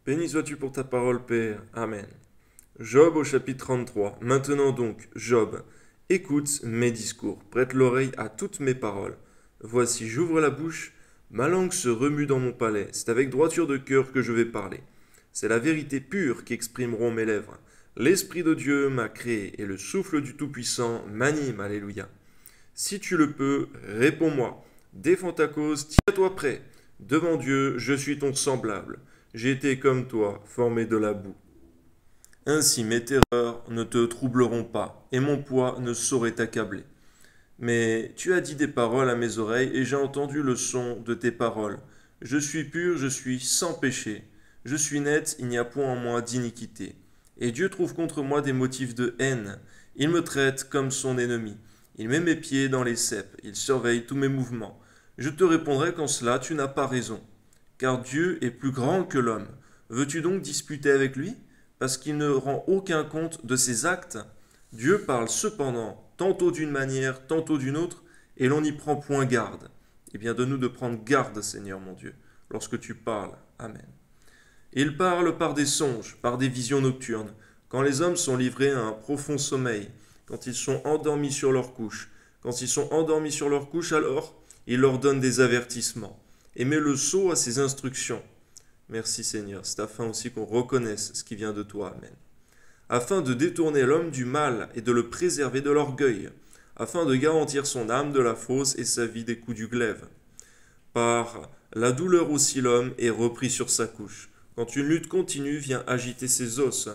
Béni sois-tu pour ta parole, Père. Amen. Job au chapitre 33. Maintenant donc, Job, écoute mes discours, prête l'oreille à toutes mes paroles. Voici, j'ouvre la bouche, ma langue se remue dans mon palais. C'est avec droiture de cœur que je vais parler. C'est la vérité pure qu'exprimeront mes lèvres. L'Esprit de Dieu m'a créé et le souffle du Tout-Puissant m'anime. Alléluia. Si tu le peux, réponds-moi. Défends ta cause, tiens-toi prêt. Devant Dieu, je suis ton semblable. J'ai été comme toi, formé de la boue. Ainsi mes terreurs ne te troubleront pas, et mon poids ne saurait t'accabler. Mais tu as dit des paroles à mes oreilles, et j'ai entendu le son de tes paroles. Je suis pur, je suis sans péché. Je suis net, il n'y a point en moi d'iniquité. Et Dieu trouve contre moi des motifs de haine. Il me traite comme son ennemi. Il met mes pieds dans les ceps, il surveille tous mes mouvements. Je te répondrai qu'en cela tu n'as pas raison. Car Dieu est plus grand que l'homme. Veux-tu donc disputer avec lui? Parce qu'il ne rend aucun compte de ses actes. Dieu parle cependant, tantôt d'une manière, tantôt d'une autre, et l'on n'y prend point garde. Eh bien, donne-nous de prendre garde, Seigneur mon Dieu, lorsque tu parles. Amen. Il parle par des songes, par des visions nocturnes, quand les hommes sont livrés à un profond sommeil, quand ils sont endormis sur leur couche. Quand ils sont endormis sur leur couche, alors il leur donne des avertissements et met le sceau à ses instructions. Merci Seigneur, c'est afin aussi qu'on reconnaisse ce qui vient de toi. Amen. Afin de détourner l'homme du mal et de le préserver de l'orgueil, afin de garantir son âme de la fausse et sa vie des coups du glaive. Par la douleur aussi l'homme est repris sur sa couche. Quand une lutte continue vient agiter ses os,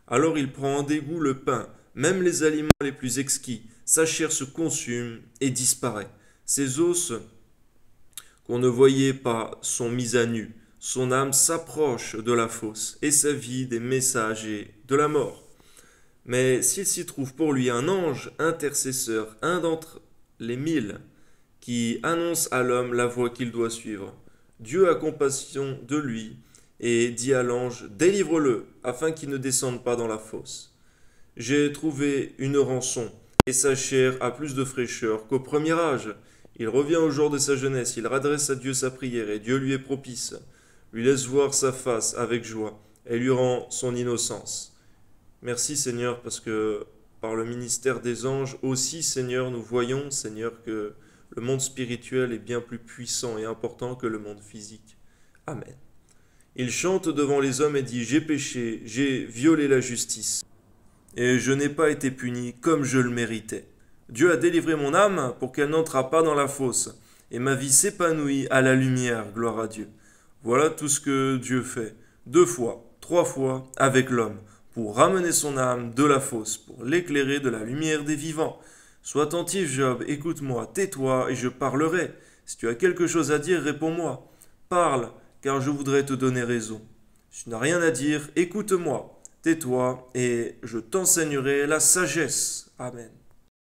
alors il prend en dégoût le pain, même les aliments les plus exquis. Sa chair se consume et disparaît. Ses os qu'on ne voyait pas sont mis à nu. Son âme s'approche de la fosse et sa vie des messagers de la mort. Mais s'il s'y trouve pour lui un ange intercesseur, un d'entre les 1000, qui annonce à l'homme la voie qu'il doit suivre, Dieu a compassion de lui et dit à l'ange, délivre-le, afin qu'il ne descende pas dans la fosse. J'ai trouvé une rançon, et sa chair a plus de fraîcheur qu'au premier âge. Il revient au jour de sa jeunesse, il redresse à Dieu sa prière, et Dieu lui est propice, lui laisse voir sa face avec joie, et lui rend son innocence. Merci Seigneur, parce que par le ministère des anges aussi, Seigneur, nous voyons, Seigneur, que le monde spirituel est bien plus puissant et important que le monde physique. Amen. Il chante devant les hommes et dit, j'ai péché, j'ai violé la justice, et je n'ai pas été puni comme je le méritais. Dieu a délivré mon âme pour qu'elle n'entrât pas dans la fosse, et ma vie s'épanouit à la lumière, gloire à Dieu. Voilà tout ce que Dieu fait, 2 fois, 3 fois, avec l'homme, pour ramener son âme de la fosse, pour l'éclairer de la lumière des vivants. Sois attentif, Job, écoute-moi, tais-toi, et je parlerai. Si tu as quelque chose à dire, réponds-moi. Parle, car je voudrais te donner raison. Si tu n'as rien à dire, écoute-moi, tais-toi, et je t'enseignerai la sagesse. Amen.